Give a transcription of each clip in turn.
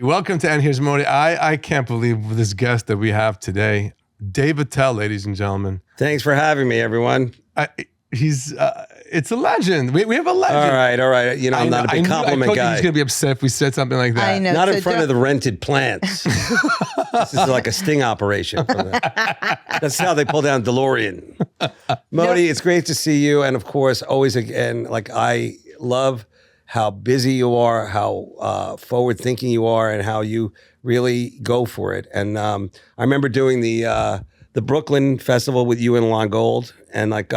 Welcome to And Here's Modi. I can't believe this guest that we have today, Dave Attell, ladies and gentlemen. Thanks for having me, everyone. It's a legend. We have a legend. All right. You know, I'm not a big compliment I guy. He's going to be upset if we said something like that. I know. Not in front of the rented plants. This is like a sting operation. That's how they pull down DeLorean. Modi, it's great to see you. And of course, always again, like I love how busy you are, how forward thinking you are, and how you really go for it. And I remember doing the Brooklyn Festival with you and Lon Gold, and like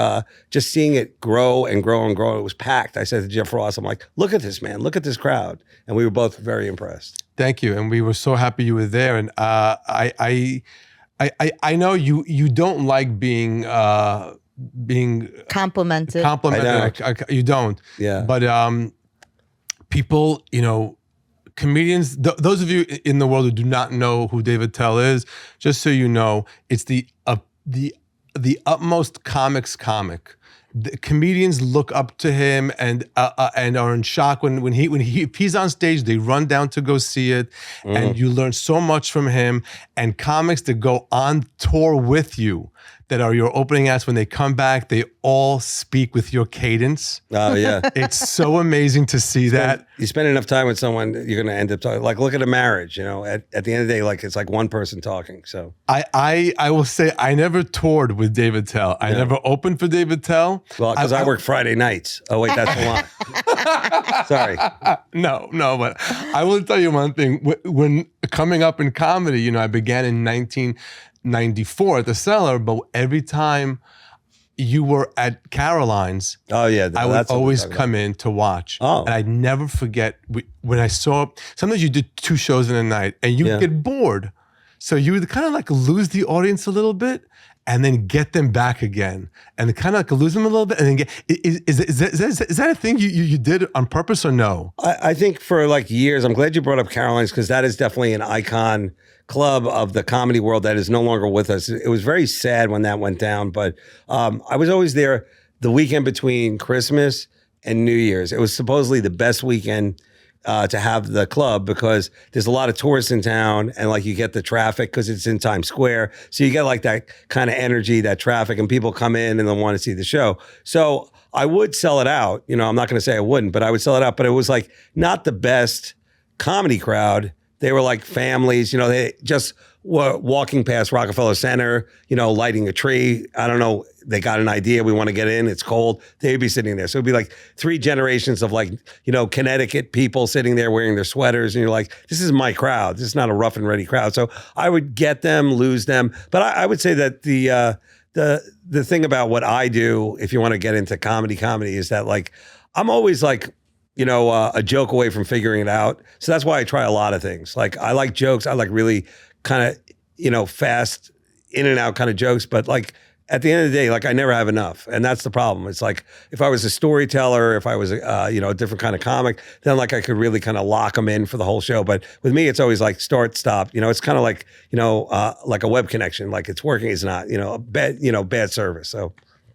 just seeing it grow and grow and grow. It was packed. I said to Jeff Ross, I'm like, look at this, man. Look at this crowd. And we were both very impressed. Thank you. And we were so happy you were there. And I know you don't like being complimented. You don't. Yeah. But people, comedians, those of you in the world who do not know who Dave Attell is, just so you know, it's the utmost comics comic. The comedians look up to him and are in shock when if he's on stage. They run down to go see it, and you learn so much from him. And comics that go on tour with you, that are your opening acts, when they come back, they all speak with your cadence. Oh, yeah. It's so amazing to see that. You spend enough time with someone, you're going to end up talking. Like, look at a marriage, at the end of the day, like it's like one person talking. So I will say I never toured with Dave Attell. I never opened for Dave Attell. Well, because I work Friday nights. Oh, wait, that's a lie. Sorry. No, but I will tell you one thing. When coming up in comedy, I began in 1994 at the Cellar, but every time you were at Caroline's, oh yeah, I would always come in to watch. Oh. And I'd never forget when I saw, sometimes you did 2 shows in a night and you get bored. So you would kind of like lose the audience a little bit and then get them back again, and kind of like lose them a little bit and then get, is that a thing you did on purpose or no? I think for like years, I'm glad you brought up Caroline's, because that is definitely an icon club of the comedy world that is no longer with us. It was very sad when that went down, but I was always there the weekend between Christmas and New Year's. It was supposedly the best weekend to have the club, because there's a lot of tourists in town, and like you get the traffic because it's in Times Square. So you get like that kind of energy, that traffic, and people come in and they want to see the show. So I would sell it out. I'm not going to say I wouldn't, but I would sell it out. But it was like not the best comedy crowd. They were like families, they just were walking past Rockefeller Center, lighting a tree. I don't know. They got an idea. We want to get in. It's cold. They'd be sitting there. So it'd be like 3 generations of like, Connecticut people sitting there wearing their sweaters. And you're like, this is my crowd. This is not a rough and ready crowd. So I would get them, lose them. But I would say that the thing about what I do, if you want to get into comedy, is that like, I'm always like, a joke away from figuring it out. So that's why I try a lot of things. Like I like jokes. I like really kind of, fast in and out kind of jokes. But like at the end of the day, like I never have enough. And that's the problem. It's like if I was a storyteller, if I was, a different kind of comic, then like I could really kind of lock them in for the whole show. But with me, it's always like start, stop. It's kind of like, like a web connection. Like it's working, it's not, bad service.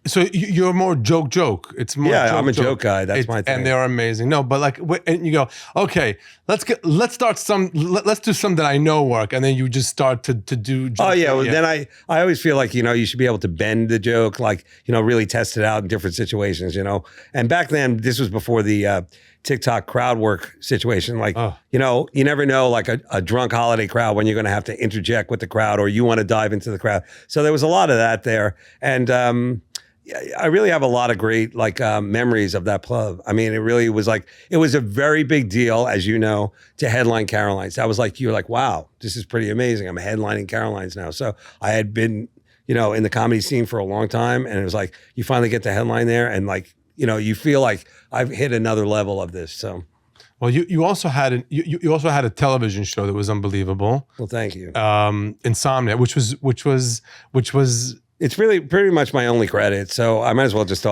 So you're more joke. It's more I'm a joke guy. That's my thing. And they're amazing. No, but like, and you go, okay, let's do some that I know work, and then you just start to do. Oh yeah, well, then I always feel like you should be able to bend the joke, like really test it out in different situations. And back then, this was before the TikTok crowd work situation. Like you never know, like a drunk holiday crowd, when you're going to have to interject with the crowd, or you want to dive into the crowd. So there was a lot of that there, and. I really have a lot of great memories of that club. I mean, it really was like, it was a very big deal, as you know, to headline Caroline's. That was like, you were like, wow, this is pretty amazing. I'm headlining Caroline's now. So I had been, in the comedy scene for a long time, and it was like, you finally get the headline there, and like, you feel like I've hit another level of this. So. Well, you also had a television show that was unbelievable. Well, thank you. Insomnia, which was. It's really pretty much my only credit, so I might as well just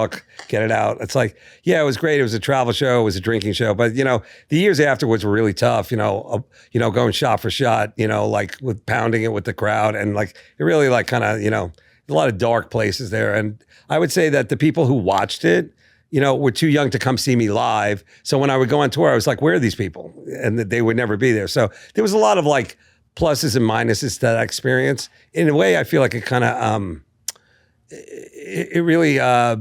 get it out. It's like, yeah, it was great. It was a travel show. It was a drinking show. But, the years afterwards were really tough, going shot for shot, like with pounding it with the crowd. And like, it really like kind of, a lot of dark places there. And I would say that the people who watched it, were too young to come see me live. So when I would go on tour, I was like, where are these people? And they would never be there. So there was a lot of like pluses and minuses to that experience. In a way, I feel like it kind of, it really, I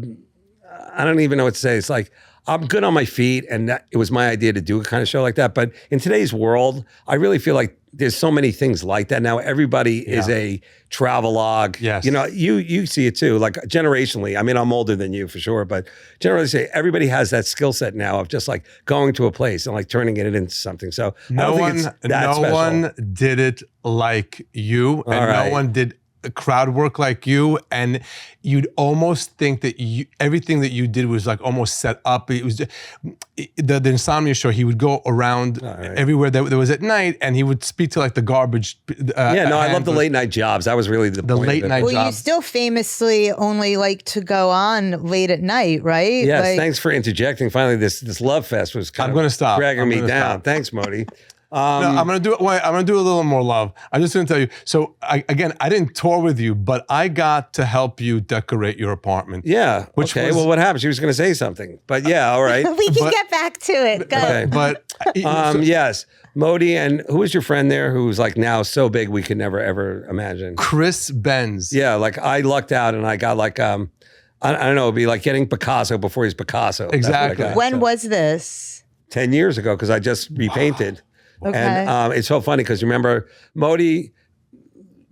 don't even know what to say. It's like, I'm good on my feet, and it was my idea to do a kind of show like that. But in today's world, I really feel like there's so many things like that now. Everybody is a travelogue. Yes. You see it too. Like generationally, I mean, I'm older than you for sure, but generally, say everybody has that skill set now of just like going to a place and like turning it into something. So no one did it like you, and no one did crowd work like you, and you'd almost think that everything that you did was like almost set up. It was the Insomnia show. He would go around everywhere that there was at night, and he would speak to like the garbage. I love the late night jobs. That was really the point late night jobs. Well, you still famously only like to go on late at night, right? Yes. Thanks for interjecting. Finally, this love fest was kind of dragging me down. Thanks, Modi. No, I'm gonna do it. Wait, I'm gonna do a little more love. I'm just gonna tell you. So I didn't tour with you, but I got to help you decorate your apartment. Yeah. Well, what happened? She was gonna say something, but yeah, all right. We can get back to it. Go. Okay. But yes, Modi, and who was your friend there who was like now so big we could never ever imagine? Chris Benz. Yeah, like I lucked out and I got like I don't know, it'd be like getting Picasso before he's Picasso. Exactly. When was this? 10 years ago, because I just repainted. Okay. And it's so funny because remember, Modi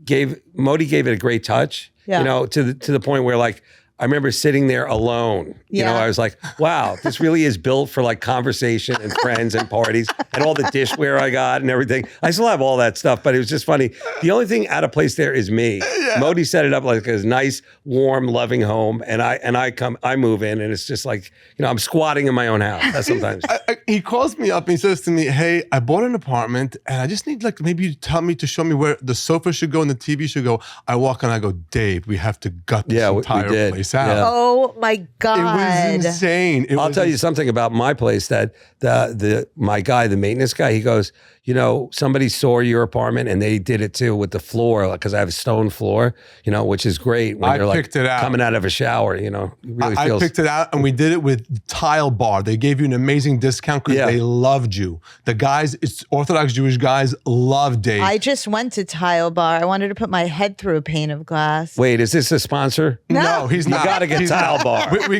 gave it a great touch. Yeah. To the point where like I remember sitting there alone. Yeah. I was like, wow, this really is built for like conversation and friends and parties and all the dishware I got and everything. I still have all that stuff, but it was just funny. The only thing out of place there is me. Yeah. Modi set it up like a nice, warm, loving home, and I move in, and it's just like, I'm squatting in my own house. That's sometimes. He calls me up and he says to me, "Hey, I bought an apartment and I just need like maybe you to show me where the sofa should go and the TV should go." I walk and I go, "Dave, we have to gut this entire place out." Yeah. Oh my God. It was insane. I'll tell you something about my place that my guy, the maintenance guy, he goes, somebody saw your apartment and they did it too with the floor, because I have a stone floor, which is great when you're like coming out of a shower, it really feels. I picked it out and we did it with Tile Bar. They gave you an amazing discount because they loved you. The guys, it's Orthodox Jewish guys, love Dave. I just went to Tile Bar. I wanted to put my head through a pane of glass. Wait, is this a sponsor? No, he's not. You got to get Tile Bar. We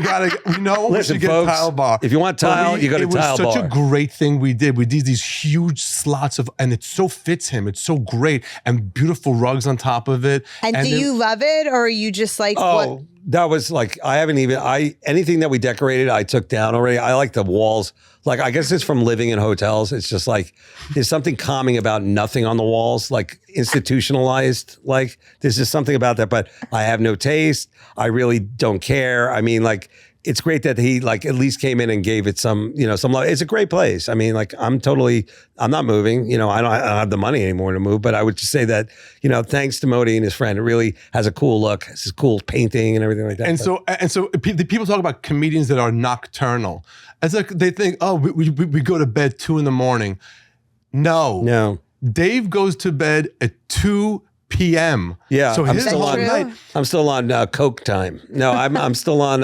should get folks, Tile Bar. If you want tile, you go to Tile Bar. It was such a great thing we did. We did these huge slots and it so fits him. It's so great, and beautiful rugs on top of it. And do you love it, or are you just like, what? That was like, anything that we decorated, I took down already. I like the walls. Like, I guess it's from living in hotels. It's just like, there's something calming about nothing on the walls, like institutionalized. Like, there's just something about that, but I have no taste. I really don't care. I mean, like, it's great that he like at least came in and gave it some love. It's a great place. I mean, like I'm not moving, I don't have the money anymore to move, but I would just say that, thanks to Modi and his friend, it really has a cool look. It's this cool painting and everything like that. And so the people talk about comedians that are nocturnal. It's like they think, oh, we go to bed 2 a.m. No. Dave goes to bed at 2 p.m. Yeah, so I'm still on Coke time. No, I'm still on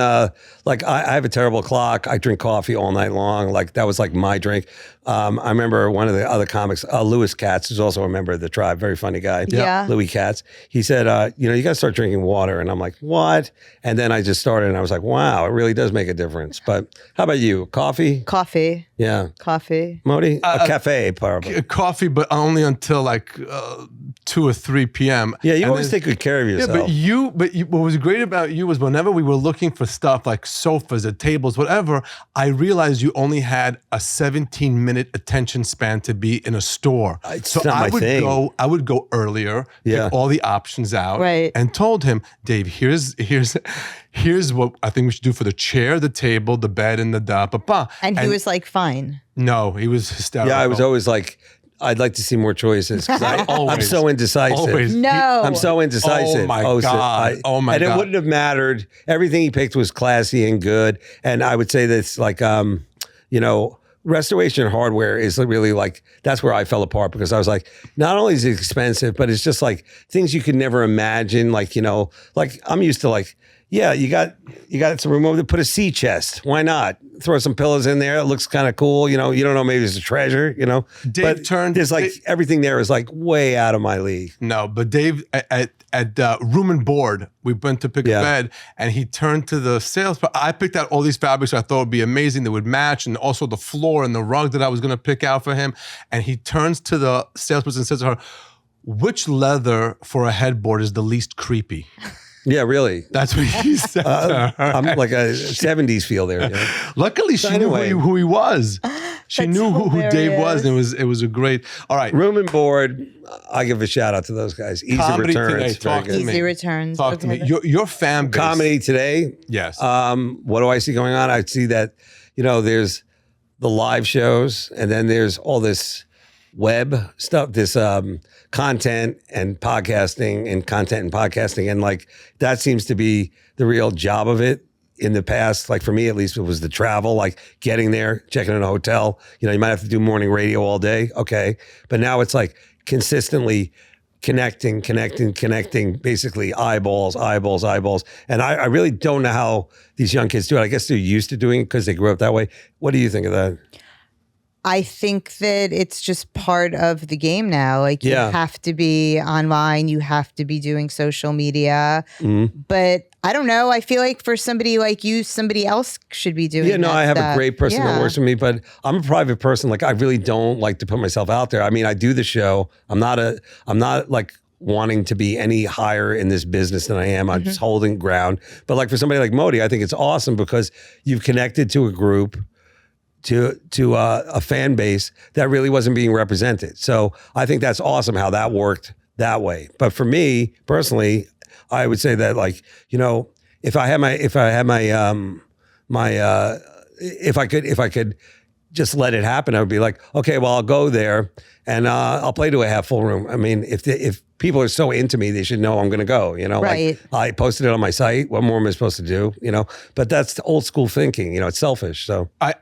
like I have a terrible clock. I drink coffee all night long. Like that was like my drink. I remember one of the other comics, Louis Katz, who's also a member of the tribe, very funny guy. Yeah. Louis Katz. He said, you got to start drinking water. And I'm like, what? And then I just started and I was like, wow, it really does make a difference. But how about you? Coffee? Coffee. Yeah. Coffee. Modi? A cafe, probably. Coffee, but only until like 2 or 3 p.m. Yeah, you always take good care of yourself. Yeah, but what was great about you was whenever we were looking for stuff like sofas or tables, whatever, I realized you only had a 17-minute attention span to be in a store. It's not my thing. I would go earlier, pick all the options out, right, and told him, Dave, here's what I think we should do for the chair, the table, the bed, and the da-ba-ba. And he was like, fine. No, he was hysterical. Yeah, I was always like, I'd like to see more choices because I'm so indecisive. Always. No. I'm so indecisive. Oh my God. And it wouldn't have mattered. Everything he picked was classy and good. And I would say that's like, restoration hardware is really like, that's where I fell apart because I was like, not only is it expensive, but it's just like things you could never imagine. Like, like I'm used to like, yeah, you got some room over to put a sea chest. Why not? Throw some pillows in there. It looks kind of cool. You know, you don't know, maybe it's a treasure, you know. Dave turned. There's like everything there is like way out of my league. No, but Dave at room and board, we went to pick a bed, and he turned to the sales. I picked out all these fabrics I thought would be amazing that would match, and also the floor and the rug that I was going to pick out for him. And he turns to the salesperson and says to her, "Which leather for a headboard is the least creepy?" Yeah, really. That's what he said to her. I'm like a 70s feel there. Yeah. Luckily, she knew who he was. She knew who Dave was, and it was a great. All right, room and board. I give a shout out to those guys. Easy Comedy returns. Today, Easy returns. Talk to me. Your fan base. Comedy Today. Yes. What do I see going on? I see that, you know, there's the live shows, and then there's all this web stuff, this content and podcasting, and like that seems to be the real job of it. In the past, like for me at least, it was the travel, like getting there, checking in a hotel. You know, you might have to do morning radio all day. Okay. But now it's like consistently connecting, basically eyeballs. And I really don't know how these young kids do it. I guess they're used to doing it because they grew up that way. What do you think of that? I think that it's just part of the game now. Like you have to be online, you have to be doing social media. Mm-hmm. But I don't know. I feel like for somebody like you, somebody else should be doing. Yeah, no, I have stuff. a great person that works with me, but I'm a private person. Like I really don't like to put myself out there. I mean, I do the show. I'm not like wanting to be any higher in this business than I am. I'm just holding ground. But like for somebody like Modi, I think it's awesome because you've connected to a group. To a fan base that really wasn't being represented. So I think that's awesome how that worked that way. But for me personally, I would say that like, you know, if I could just let it happen, I would be like, okay, well, I'll go there and I'll play to a half full room. I mean, if people are so into me, they should know I'm going to go, you know, right. Like I posted it on my site. What more am I supposed to do? You know, but that's the old school thinking, you know, it's selfish. So I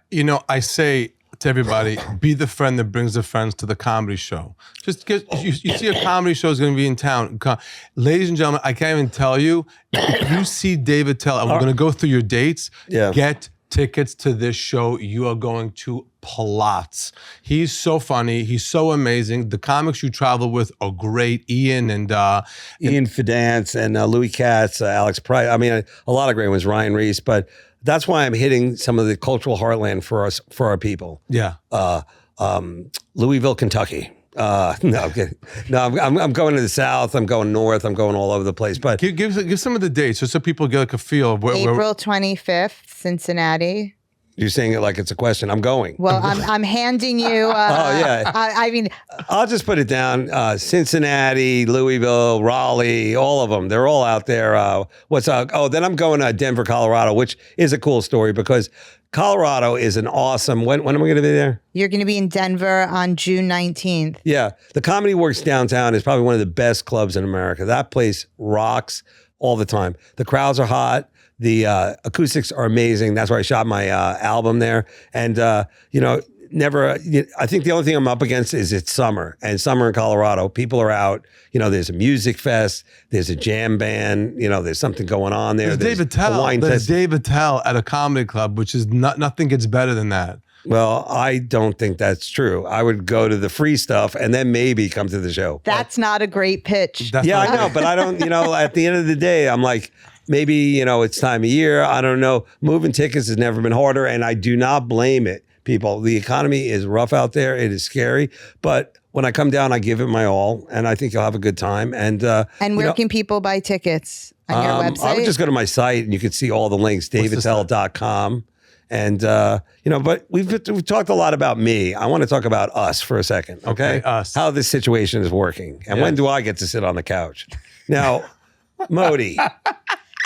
say to everybody, be the friend that brings the friends to the comedy show. Just because you see a comedy show is going to be in town. Ladies and gentlemen, I can't even tell you, if you see Dave Attell, and we're going to go through your dates, get tickets to this show. You are going to plots. He's so funny. He's so amazing. The comics you travel with are great. Ian Fidance and Louis Katz, Alex Price. I mean, a lot of great ones, Ryan Reese, but that's why I'm hitting some of the cultural heartland for our people. Yeah. Louisville, Kentucky. I'm going to the South. I'm going North. I'm going all over the place. But give some of the dates just so people get like a feel of where. April 25th, Cincinnati. You're saying it like it's a question. I'm going. Well, I'm handing you. I mean, I'll just put it down. Cincinnati, Louisville, Raleigh, all of them. They're all out there. Then I'm going to Denver, Colorado, which is a cool story because Colorado is an awesome. When am I going to be there? You're going to be in Denver on June 19th. Yeah, the Comedy Works downtown is probably one of the best clubs in America. That place rocks all the time. The crowds are hot. The acoustics are amazing. That's where I shot my album there. And, I think the only thing I'm up against is it's summer. And summer in Colorado, people are out. You know, there's a music fest. There's a jam band. You know, there's something going on there. There's Dave Attell at a comedy club, which is nothing gets better than that. Well, I don't think that's true. I would go to the free stuff and then maybe come to the show. That's not a great pitch. I know, but I don't, at the end of the day, I'm like, maybe, it's time of year. I don't know. Moving tickets has never been harder, and I do not blame it, people. The economy is rough out there. It is scary. But when I come down, I give it my all, and I think you'll have a good time. And where can people buy tickets? On your website? I would just go to my site, and you could see all the links, daveattell.com. And, but we've talked a lot about me. I want to talk about us for a second, okay? Us. How this situation is working. And when do I get to sit on the couch? Now, Modi.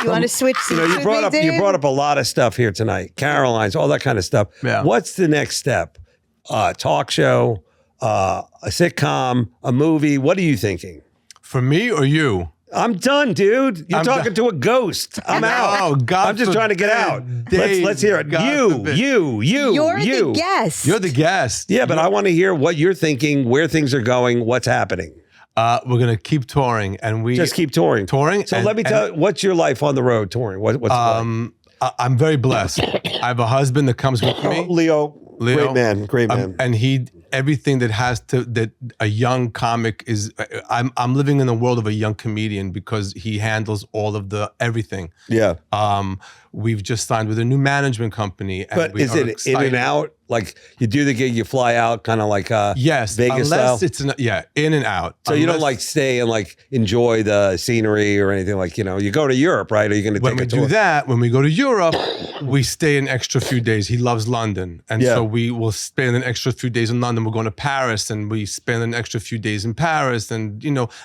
You want to switch seats you brought up a lot of stuff here tonight. Caroline's, all that kind of stuff. Yeah. What's the next step? Talk show, a sitcom, a movie. What are you thinking? For me or you? I'm done, dude. You're talking to a ghost. I'm out. Oh, God, I'm just trying to get out. Dave, let's hear it. You. You're the guest. You're the guest. Yeah, but I want to hear what you're thinking, where things are going, what's happening. We're gonna keep touring, and we Just keep touring. So and, let me tell you, what's your life on the road touring? What's it like? I'm very blessed. I have a husband that comes with me. Leo, great man. And everything that a young comic is. I'm living in the world of a young comedian because he handles all of the everything. Yeah. We've just signed with a new management company. And but is it in and out? Like you do the gig, you fly out, kind of like yes, Vegas unless style? it's in and out. So you don't like stay and like enjoy the scenery or anything, like, you go to Europe, right? Are you going to take a tour? When we do that, when we go to Europe, we stay an extra few days. He loves London. And so we will spend an extra few days in London. We're going to Paris and we spend an extra few days in Paris and,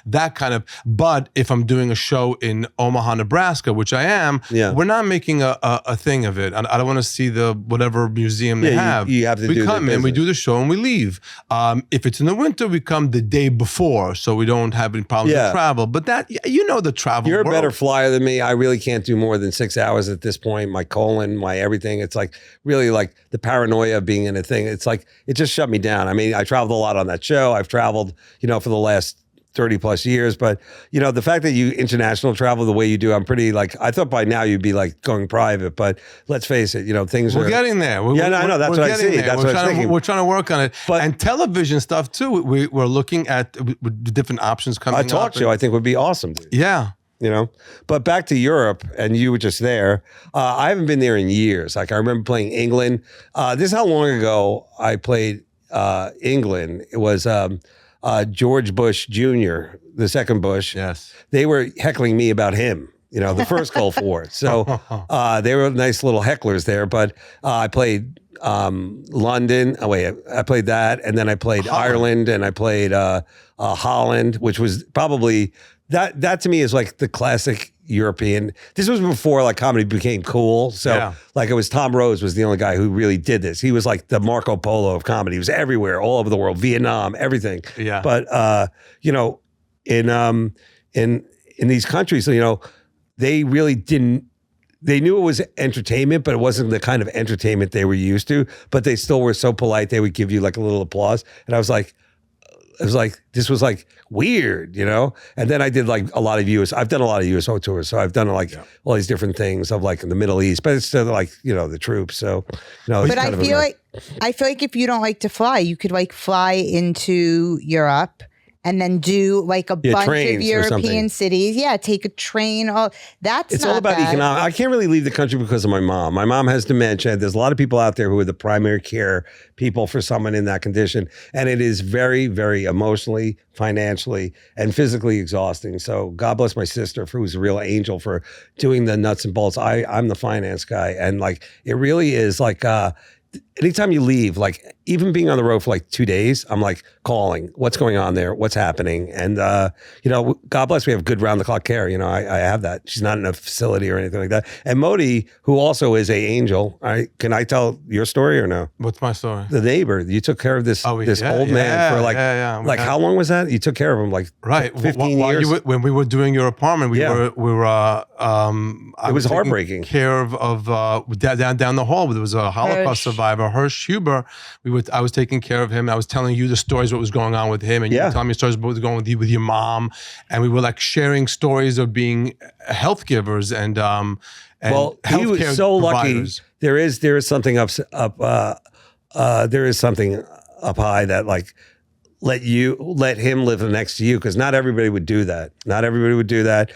that kind of. But if I'm doing a show in Omaha, Nebraska, which I am, we're not making a thing of it. I don't want to see the whatever museum they have. You have to we come in, we do the show, and we leave. If it's in the winter, we come the day before, so we don't have any problems with travel. But that, the travel. You're world. a better flyer than me. I really can't do more than 6 hours at this point. My colon, my everything. It's like really like the paranoia of being in a thing. It's like it just shut me down. I mean, I traveled a lot on that show. I've traveled, for the last 30 plus years. But, the fact that you international travel the way you do, I'm pretty I thought by now you'd be like going private, but let's face it, things we're getting there. I know. That's what I see. That's what I'm thinking. We're trying to work on it. And television stuff too. We're looking at with different options coming up. A talk show I think would be awesome. Dude. Yeah. But back to Europe, and you were just there. I haven't been there in years. Like I remember playing England. This is how long ago I played England. It was George Bush Jr., the second Bush. Yes. They were heckling me about him, the first Gulf War. So they were nice little hecklers there. But I played London. I played that. And then I played Ireland and I played Holland, which was probably, that to me is like the classic European. This was before like comedy became cool. So like it was Tom Rose was the only guy who really did this. He was like the Marco Polo of comedy. He was everywhere, all over the world, Vietnam, everything. Yeah. But in these countries, they really didn't. They knew it was entertainment, but it wasn't the kind of entertainment they were used to. But they still were so polite. They would give you like a little applause, and I was like, this was like weird, And then I did like a lot of I've done a lot of USO tours, so I've done like all these different things of like in the Middle East, but it's still like the troops. So but I feel like if you don't like to fly, you could like fly into Europe. And then do like a bunch of European cities. Yeah, take a train. It's all about economic. I can't really leave the country because of my mom. My mom has dementia. There's a lot of people out there who are the primary care people for someone in that condition. And it is very, very emotionally, financially, and physically exhausting. So God bless my sister, who's a real angel for doing the nuts and bolts. I'm the finance guy. And like, it really is like, anytime you leave, like even being on the road for like 2 days, I'm like calling, what's going on there? What's happening? And, God bless, we have good round the clock care. I have that. She's not in a facility or anything like that. And Modi, who also is a angel, can I tell your story or no? What's my story? The neighbor, you took care of this old man for like how long was that? You took care of him like 15 years? When we were doing your apartment, we were it was heartbreaking. Care of down the hall. There was a Holocaust survivor, Hirsch Huber. I was taking care of him. I was telling you the stories, what was going on with him, and you were telling me stories about what was going on with your mom, and we were like sharing stories of being health givers and well, he was so providers. Lucky. There is something up there is something up high that like let him live next to you, because not everybody would do that. Not everybody would do that.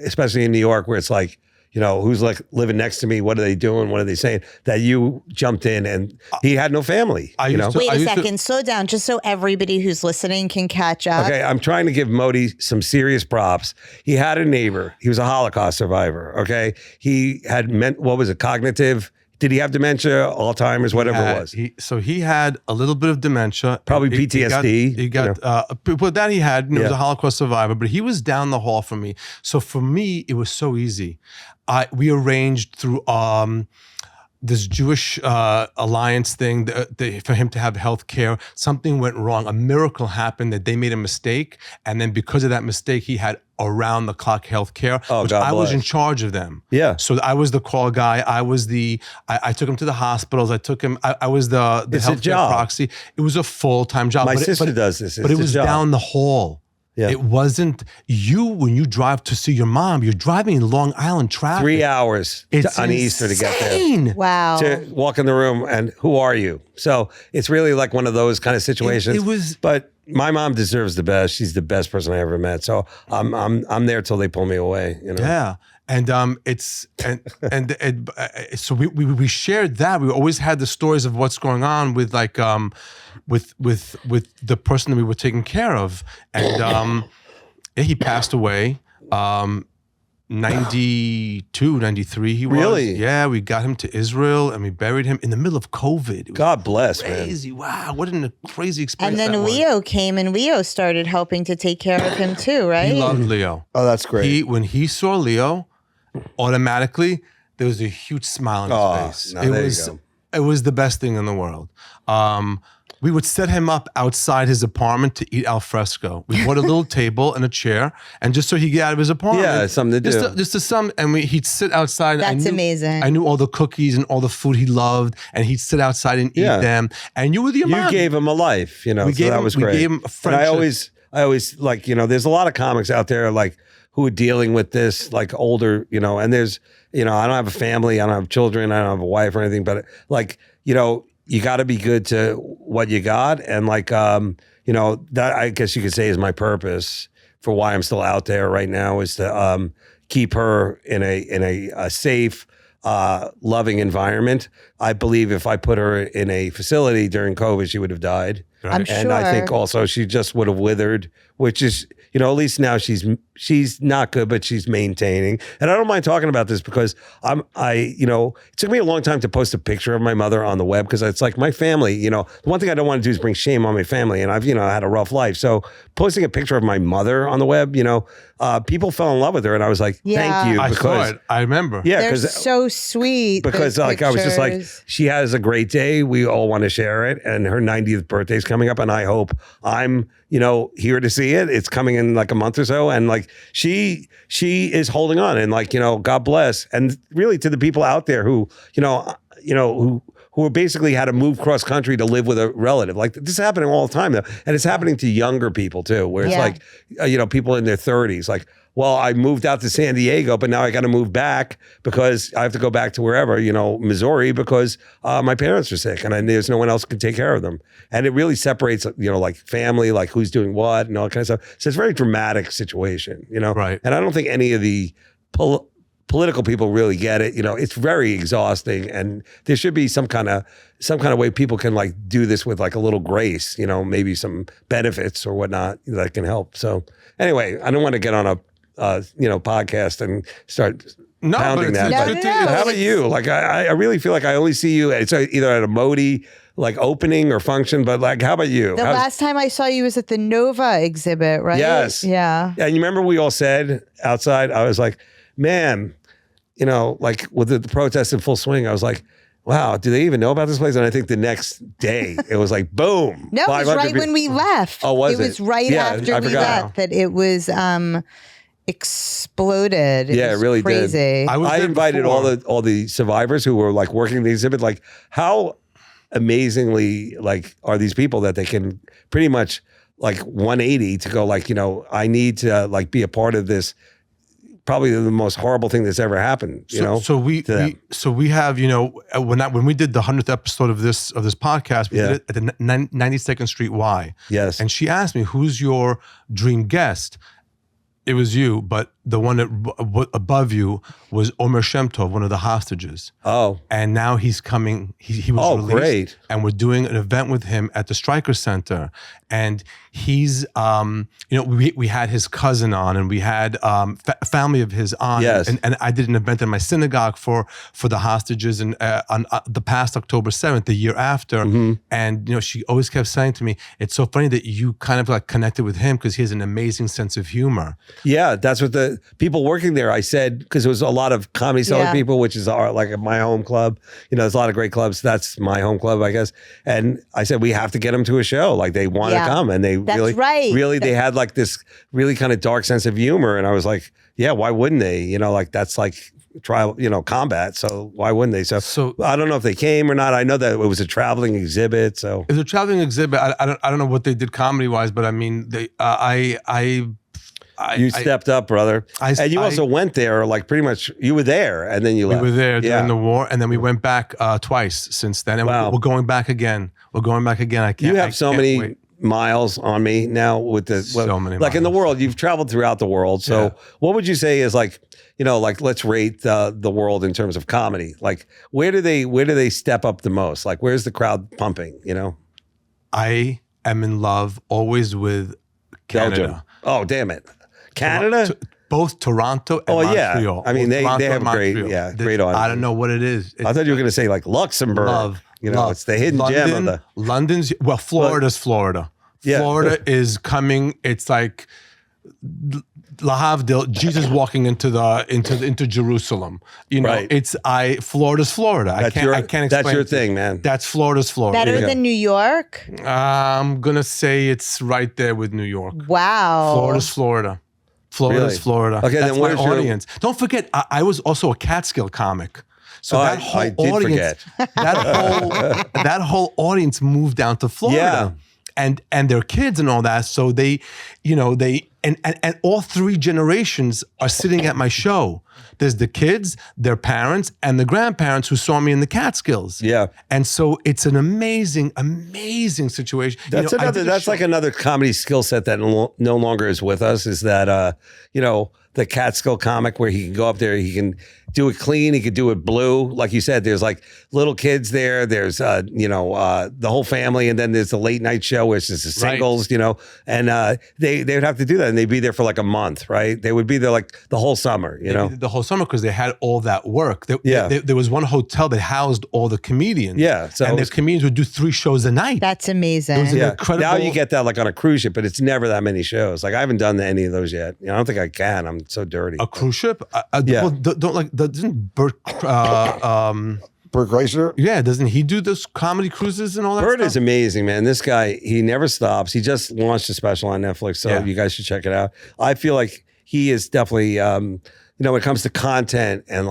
Especially in New York, where it's like, who's like living next to me? What are they doing? What are they saying? That you jumped in and he had no family. Wait a second, slow down, just so everybody who's listening can catch up. Okay, I'm trying to give Modi some serious props. He had a neighbor. He was a Holocaust survivor. Okay, he had cognitive. Did he have dementia, Alzheimer's, whatever it was? He had a little bit of dementia. Probably PTSD. He got but that he had, he was a Holocaust survivor, but he was down the hall from me. So for me, it was so easy. We arranged through this Jewish alliance thing for him to have health care. Something went wrong. A miracle happened that they made a mistake. And then because of that mistake, he had around the clock health care, which I was in charge of them. Yeah. So I was the call guy. I took him to the hospitals. I took him, I was the health care proxy. It was a full-time job. My sister does this. But it was down the hall. Yeah. It wasn't you when you drive to see your mom. You're driving in Long Island traffic. 3 hours on Easter to get there. Wow. To walk in the room and who are you? So it's really like one of those kind of situations. It was, but my mom deserves the best. She's the best person I ever met. So I'm there till they pull me away. You know? Yeah. And so we shared that. We always had the stories of what's going on with like with the person that we were taking care of, and he passed away. 92, 93 he was. Really? Yeah, we got him to Israel and we buried him in the middle of COVID. It was God bless, crazy. man. Wow, what a crazy experience. And then that Leo was. came and Leo started helping to take care of him too, right? He loved Leo. Oh, that's great. When he saw Leo, automatically there was a huge smile on his face. No, there you go. It was the best thing in the world. We would set him up outside his apartment to eat al fresco. We bought a little table and a chair, and just so he'd get out of his apartment. Yeah, something to do. He'd sit outside. That's amazing. I knew all the cookies and all the food he loved, and he'd sit outside and eat them. And you were the mom. You gave him a life, you know. So that was great. We gave him a friendship. And I always like, you know, there's a lot of comics out there like who are dealing with this, like older, you know, and there's, you know, I don't have a family, I don't have children, I don't have a wife or anything, but like, you know, you got to be good to what you got. And like, you know, that I guess you could say is my purpose for why I'm still out there right now is to keep her in a safe, loving environment. I believe if I put her in a facility during COVID, she would have died. Right. I'm sure. And I think also she just would have withered, which is, you know, at least now she's not good, but she's maintaining. And I don't mind talking about this because you know, it took me a long time to post a picture of my mother on the web because it's like my family, you know, the one thing I don't want to do is bring shame on my family. And I've, you know, had a rough life. So posting a picture of my mother on the web, you know, people fell in love with her. And I was like, thank you. I saw it. I remember. Yeah. They're so sweet. Because like, I was just like, she has a great day. We all want to share it. And her 90th birthday is coming up. And I hope I'm, you know, here to see it. It's coming in like a month or so. And like, she is holding on and like, you know, God bless. And really to the people out there who basically had to move cross country to live with a relative. Like this is happening all the time though. And it's happening to younger people too, where it's like, you know, people in their 30s, like, well, I moved out to San Diego, but now I got to move back because I have to go back to wherever, you know, Missouri, because my parents are sick and there's no one else who can take care of them. And it really separates, you know, like family, like who's doing what and all that kind of stuff. So it's a very dramatic situation, you know? Right. And I don't think any of the political people really get it. You know, it's very exhausting and there should be some kind of way people can like do this with like a little grace, you know, maybe some benefits or whatnot that can help. So anyway, I don't want to get on a you know, podcast and start pounding that. No. How about you? Like, I really feel like I only see you. It's either at a Modi like opening or function, but like, how about you? The last time I saw you was at the Nova exhibit, right? Yes. Yeah. And you remember we all said outside, I was like, man, you know, like with the protests in full swing, I was like, wow, do they even know about this place? And I think the next day it was like, boom. No, it was right when we left. Oh, was it? It was right after we left that it was exploded. It was it really crazy. did. I invited all the survivors who were like working the exhibit. Like, how amazingly like are these people that they can pretty much like 180 to go like, you know, I need to like be a part of this. Probably the most horrible thing that's ever happened. You know. So we have, you know, when we did the 100th episode of this podcast, we did it at the 92nd Street Y. Yes. And she asked me, "Who's your dream guest?" It was you, but the one above you was Omer Shem Tov, one of the hostages. Oh. And now he's coming. He was released. Great. And we're doing an event with him at the Stryker Center. And he's, you know, we had his cousin on, and we had family of his on. Yes. And I did an event in my synagogue for the hostages and on the past October 7th, the year after. Mm-hmm. And, you know, she always kept saying to me, it's so funny that you kind of like connected with him because he has an amazing sense of humor. Yeah, that's what the people working there, I said, because there was a lot of Comedy Cellar people, which is like my home club. You know, there's a lot of great clubs. That's my home club, I guess. And I said, we have to get them to a show. Like they want to come. And they they had like this really kind of dark sense of humor. And I was like, yeah, why wouldn't they? You know, like that's like, trial, combat. So why wouldn't they? So I don't know if they came or not. I know that it was a traveling exhibit. So it was a traveling exhibit. I don't know what they did comedy wise, but I mean, you stepped up, brother. And you also went there, like pretty much you were there and then you left. We were there during the war, and then we went back twice since then. And we're going back again. We're going back again. I can't. You have so many miles on me now with so many like miles. In the world, you've traveled throughout the world. So what would you say is like, let's rate the world in terms of comedy. Like where do they step up the most? Like where's the crowd pumping, I am in love always with Canada. Belgium. Oh, damn it. Canada? Both Toronto and Montreal. I mean, they have great audience. I don't know what it is. I thought you were going to say like Luxembourg. Love. It's the hidden gem of the... London's, Florida's Florida. Yeah. Florida is coming. It's like La Havdil, Jesus walking into Jerusalem. Right. Florida's Florida. I can't explain. That's your thing, man. That's Florida's Florida. Better than New York? I'm gonna say it's right there with New York. Wow. Florida's Florida. Florida's Florida. Okay, that's then my where's audience. Don't forget, I was also a Catskill comic. So that whole audience, that whole audience moved down to Florida. And their kids and all that. So they and all three generations are sitting at my show. There's the kids, their parents, and the grandparents who saw me in the Catskills. Yeah. And so it's an amazing, amazing situation. That's that's like another comedy skill set that no longer is with us, is that the Catskill comic where he can go up there, he can do it clean, he could do it blue. Like you said, there's like little kids there, there's the whole family, and then there's the late night show, which is the singles, and they would have to do that, and they'd be there for like a month, right? They would be there like the whole summer, The whole summer, because they had all that work. There was one hotel that housed all the comedians. Yeah. So and the comedians would do 3 shows a night. That's amazing. It was incredible. Now you get that like on a cruise ship, but it's never that many shows. Like I haven't done any of those yet. I don't think I can. I'm so dirty. A cruise ship? Yeah. Well, doesn't Bert Kreischer? Yeah, doesn't he do those comedy cruises and all that Bert stuff? is amazing, man. This guy, he never stops. He just launched a special on Netflix, so you guys should check it out. I feel like he is definitely when it comes to content and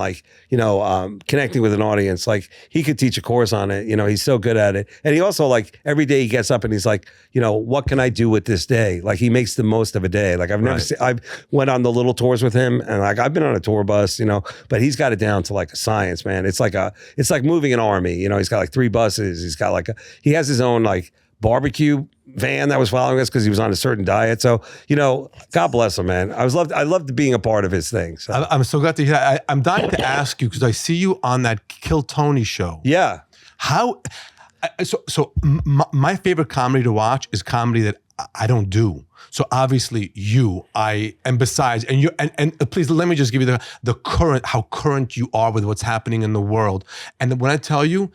connecting with an audience, like he could teach a course on it. He's so good at it. And he also every day he gets up and he's like, what can I do with this day? Like he makes the most of a day. Like I've never seen, I went on the little tours with him, and I've been on a tour bus, but he's got it down to like a science, man. It's like moving an army. He's got like 3 buses. He's got he has his own barbecue van that was following us because he was on a certain diet. So, God bless him, man. I loved being a part of his thing. So. I'm so glad to hear that. I'm dying to ask you, because I see you on that Kill Tony show. Yeah. How? My favorite comedy to watch is comedy that I don't do. So obviously besides, and please let me just give you how current you are with what's happening in the world. And when I tell you,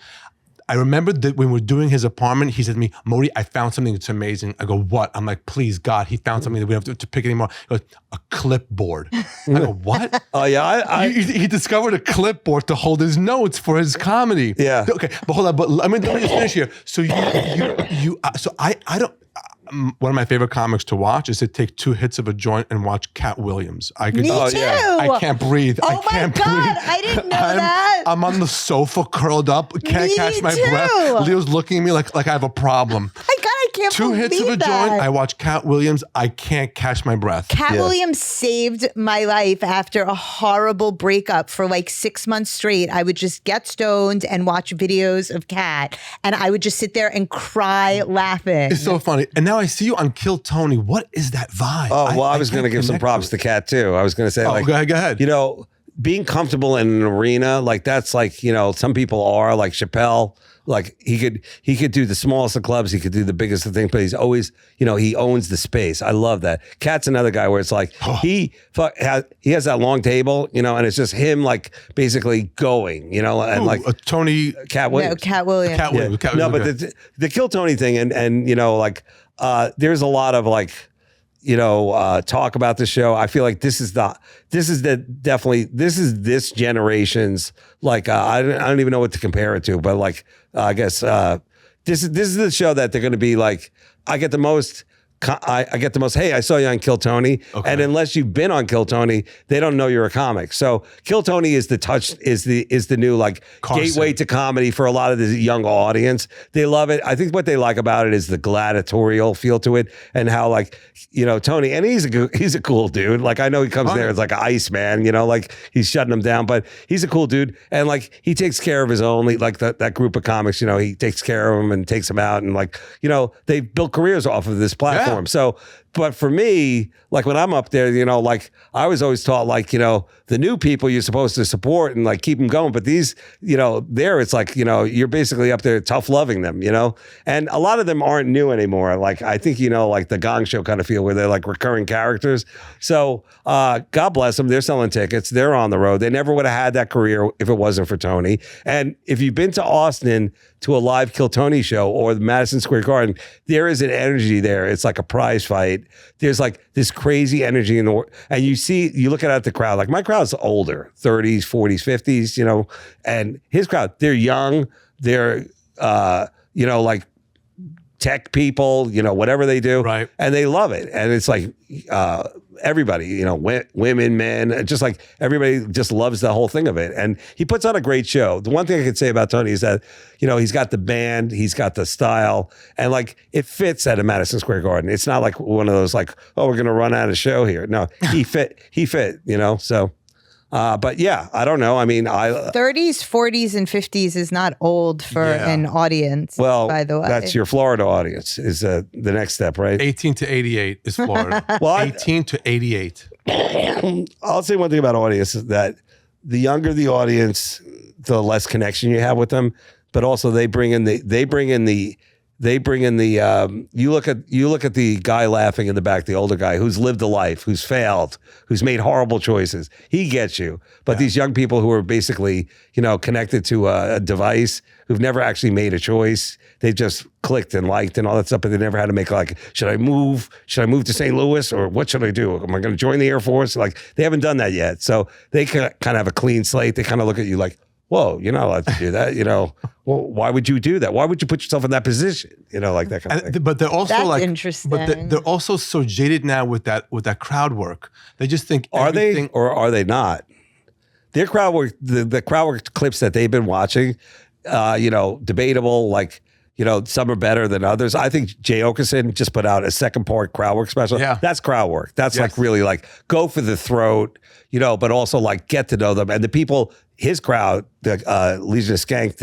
I remember that when we were doing his apartment, he said to me, Modi, I found something that's amazing. I go, what? I'm like, please, God, he found something that we don't have to pick anymore. He goes, a clipboard. I go, what? Oh, yeah. He discovered a clipboard to hold his notes for his comedy. Yeah. Okay, but hold on. But let me just finish here. So I don't. One of my favorite comics to watch is to take 2 hits of a joint and watch Cat Williams. Me too. I can't breathe. Oh my God, I didn't know that. I'm on the sofa curled up, can't catch my breath. Leo's looking at me like I have a problem. I can't 2 hits of a that. joint, I watch Cat Williams, I can't catch my breath. Cat Williams saved my life after a horrible breakup for 6 months straight. I would just get stoned and watch videos of Cat, and I would just sit there and cry laughing. It's so funny. And now I see you on Kill Tony. What is that vibe? Oh, well, I was going to give some props to Cat too. I was going to say go ahead. Being comfortable in an arena, that's some people are, like Chappelle. He could do the smallest of clubs, he could do the biggest of things, but he's always, he owns the space. I love that. Cat's another guy where it's he has that long table, and it's just him basically going, and Tony Cat Williams. No, Cat Williams. Cat Williams. Yeah. No, but the Kill Tony thing, and there's a lot of talk about the show. I feel like this is this generation's I don't even know what to compare it to, but I guess this is the show that they're going to be I get the most I get the most, hey, I saw you on Kill Tony. Okay. And unless you've been on Kill Tony, they don't know you're a comic. So Kill Tony is the new like Carson. gateway to comedy for a lot of the young audience. They love it. I think what they like about it is the gladiatorial feel to it, and how like, Tony, and he's a cool dude. Like, I know he comes there as like an ice man, like he's shutting them down, but he's a cool dude. And like, he takes care of his own, like that group of comics, he takes care of them and takes them out. And like, they built careers off of this platform. Yeah. So, but for me, like when I'm up there, like I was always taught like, the new people you're supposed to support and like keep them going. But these, there it's like, you're basically up there tough loving them, and a lot of them aren't new anymore. Like I think, like the Gong Show kind of feel where they're like recurring characters. So God bless them. They're selling tickets. They're on the road. They never would have had that career if it wasn't for Tony. And if you've been to Austin to a live Kill Tony show or the Madison Square Garden, there is an energy there. It's like a prize fight. There's like this crazy energy and you look at the crowd, like my crowd's older, 30s, 40s, 50s, and his crowd, they're young, they're, like tech people, whatever they do. Right. And they love it. And it's like, everybody, women, men, just like everybody just loves the whole thing of it. And he puts on a great show. The one thing I could say about Tony is that, he's got the band, he's got the style, and like it fits at a Madison Square Garden. It's not like one of those like, oh, we're going to run out of show here. No, he fit, so. But yeah, I don't know. I mean, 30s, 40s, and 50s is not old for an audience. Well, by the way, that's your Florida audience is the next step, right? 18 to 88 is Florida. Well, 18 to 88. I'll say one thing about audience is that the younger the audience, the less connection you have with them. But also they bring in the you look at the guy laughing in the back, the older guy who's lived a life, who's failed, who's made horrible choices. He gets you. But these young people who are basically, connected to a device, who've never actually made a choice. They just clicked and liked and all that stuff, but they never had to make like, should I move? Should I move to St. Louis, or what should I do? Am I going to join the Air Force? Like, they haven't done that yet. So they kind of have a clean slate. They kind of look at you like, whoa, you're not allowed to do that. Well, why would you do that? Why would you put yourself in that position? Like that kind of thing. But they're also That's interesting. But they're also so jaded now with that crowd work. They just think are they or are they not? Their crowd work, the crowd work clips that they've been watching, debatable. Like, some are better than others. I think Jay Okerson just put out a second part crowd work special. Yeah. That's crowd work. That's like really like go for the throat, but also like get to know them. And the people, his crowd, the Legion of Skank,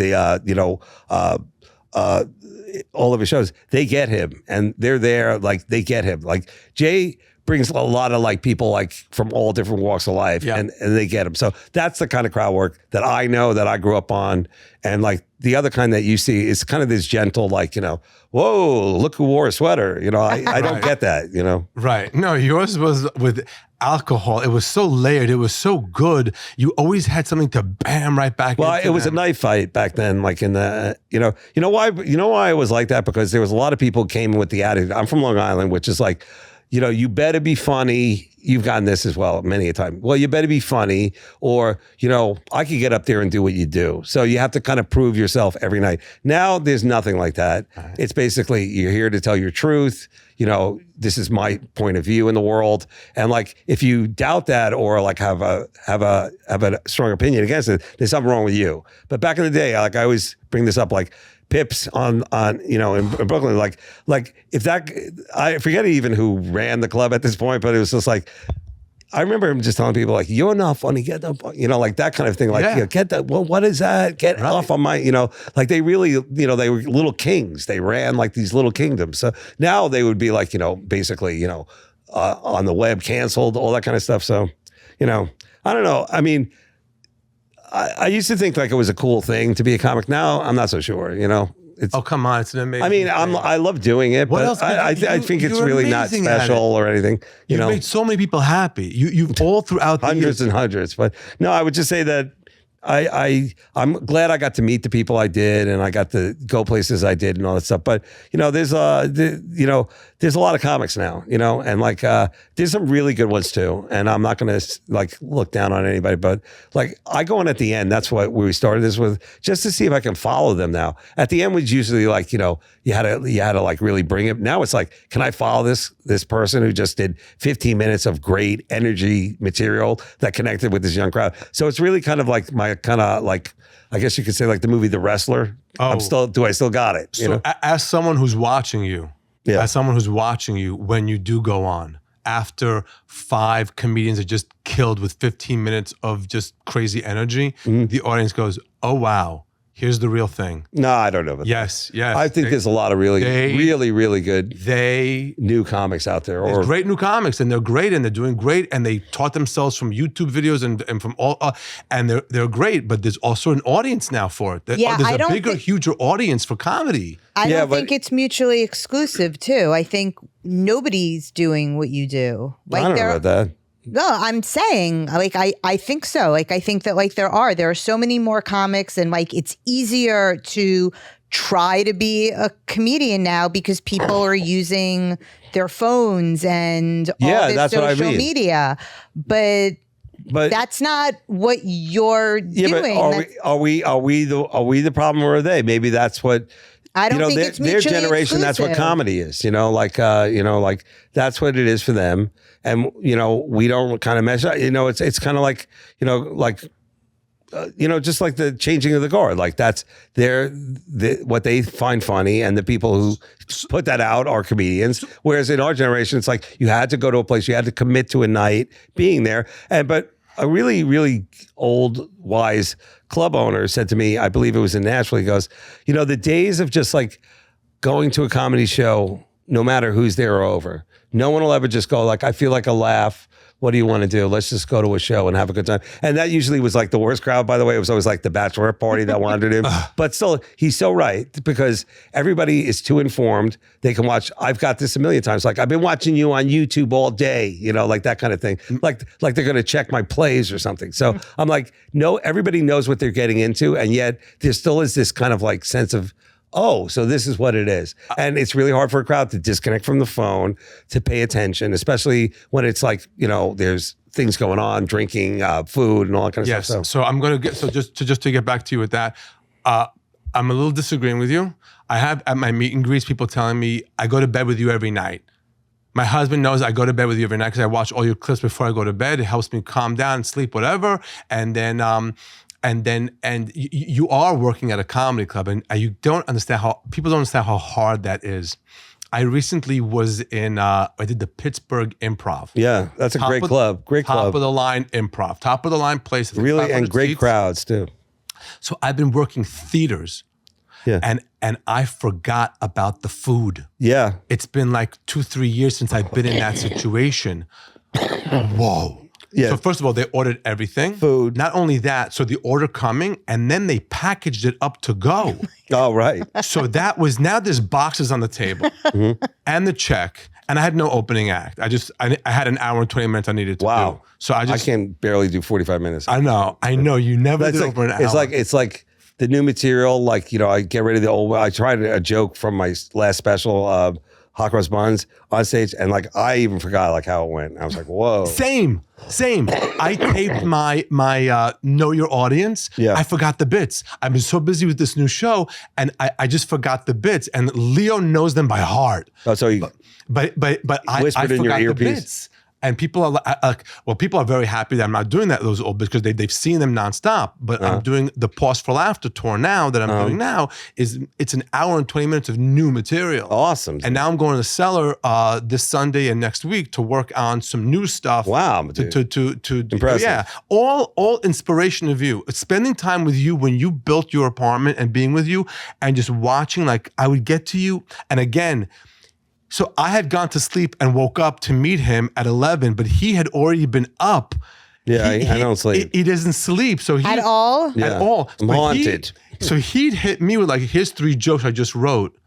all of his shows, they get him and they're there. Like they get him. Like Jay brings a lot of like people like from all different walks of life and they get him. So that's the kind of crowd work that I know, that I grew up on. And like the other kind that you see is kind of this gentle, like, whoa, look who wore a sweater. I don't get that, Right. No, yours was with alcohol. It was so layered. It was so good. You always had something to bam right back. Well, it was a knife fight back then, like in the, you know why it was like that? Because there was a lot of people who came with the attitude. I'm from Long Island, which is like, you better be funny. You've gotten this as well many a time. Well, you better be funny, or, I could get up there and do what you do. So you have to kind of prove yourself every night. Now there's nothing like that. Right. It's basically, you're here to tell your truth. This is my point of view in the world. And like, if you doubt that or like have a strong opinion against it, there's something wrong with you. But back in the day, like I always bring this up, like Pips on in Brooklyn, like if that, I forget even who ran the club at this point, but it was just like, I remember him just telling people like, you're not funny, get the, like that kind of thing. Like, get that, well, what is that? Get off on my, like they really, they were little kings. They ran like these little kingdoms. So now they would be like, basically, on the web, canceled, all that kind of stuff. So, I don't know. I mean, I used to think like it was a cool thing to be a comic. Now I'm not so sure, It's, oh, come on. It's an amazing thing. I love doing it, but I think it's really not special or anything. You've made so many people happy. You've all throughout the hundreds years. and hundreds. But no, I would just say that I'm glad I got to meet the people I did, and I got to go places I did and all that stuff. But there's a lot of comics now, and like there's some really good ones too. And I'm not gonna like look down on anybody, but like I go in at the end. That's what we started this with, just to see if I can follow them. Now at the end was usually like you had to like really bring it. Now it's like, can I follow this person who just did 15 minutes of great energy material that connected with this young crowd? So it's really kind of like my kind of like, I guess you could say like the movie The Wrestler. I still got it? So as someone who's watching you, when you do go on, after 5 comedians are just killed with 15 minutes of just crazy energy, the audience goes, oh, wow. Here's the real thing. No, I don't know about yes. I think there's a lot of really good new comics out there. There's great new comics, and they're great, and they're doing great, and they taught themselves from YouTube videos and from all, and they're great. But there's also an audience now for it. There's a bigger, huger audience for comedy. I don't think it's mutually exclusive too. I think nobody's doing what you do. Like, I don't know about that. No, I'm saying, like, I think so. Like, I think that, like, there are so many more comics, and, like, it's easier to try to be a comedian now because people are using their phones and all this social media. But that's not what you're doing. But are we the problem, or are they? Maybe that's what. I don't think it's mutually their generation. exclusive. That's what comedy is. Like that's what it is for them. And we don't kind of measure. It's kind of like just like the changing of the guard. Like that's what they find funny, and the people who put that out are comedians. Whereas in our generation, it's like you had to go to a place, you had to commit to a night being there, but. A really, really old, wise club owner said to me, I believe it was in Nashville, he goes, the days of just like going to a comedy show, no matter who's there or over, no one will ever just go like, I feel like a laugh. What do you want to do? Let's just go to a show and have a good time. And that usually was like the worst crowd, by the way. It was always like the bachelorette party that wanted him. But still, he's so right, because everybody is too informed. They can watch. I've got this a million times. Like, I've been watching you on YouTube all day, like that kind of thing. Like they're going to check my plays or something. So I'm like, no, everybody knows what they're getting into. And yet there still is this kind of like sense of, oh, so this is what it is. And it's really hard for a crowd to disconnect from the phone, to pay attention, especially when it's like, there's things going on, drinking, food, and all that kind of stuff. So I'm going to just to get back to you with that, I'm a little disagreeing with you. I have at my meet and greets people telling me, I go to bed with you every night. My husband knows I go to bed with you every night because I watch all your clips before I go to bed. It helps me calm down and sleep, whatever. And you are working at a comedy club, and you don't understand people don't understand how hard that is. I recently was I did the Pittsburgh Improv. Yeah, that's a great club. Great club. Top of the line improv. Top of the line place. Really, and great seats. Crowds too. So I've been working theaters. Yeah. And I forgot about the food. Yeah. It's been like 2-3 years since I've been in that situation. Whoa. Yeah. So first of all, they ordered everything. Food. Not only that, so the order coming, and then they packaged it up to go. Oh, right. So now there's boxes on the table and the check, and I had no opening act. I had an hour and 20 minutes I needed to do. So I can barely do 45 minutes. I know. You never did over an hour. It's like the new material, like, I get rid of the old. I tried a joke from my last special, Hot Cross Buns, on stage, and like I even forgot like how it went. I was like, whoa. Same. I taped my Know Your Audience. Yeah. I forgot the bits. I've been so busy with this new show, and I just forgot the bits. And Leo knows them by heart. Oh, so you but I whispered in your earpiece. The bits. And people are very happy that I'm not doing those old bits because they've seen them nonstop. But I'm doing the Pause for Laughter tour now that I'm doing now. It's an hour and 20 minutes of new material. Awesome. And now I'm going to the Cellar this Sunday and next week to work on some new stuff. Wow. To impressive. Yeah. All inspiration of you. Spending time with you when you built your apartment and being with you and just watching, like I would get to you. And again, so I had gone to sleep and woke up to meet him at 11, but he had already been up. Yeah, I don't sleep. He doesn't sleep. So at all? At all. I'm haunted. So he'd hit me with like, here's 3 jokes I just wrote.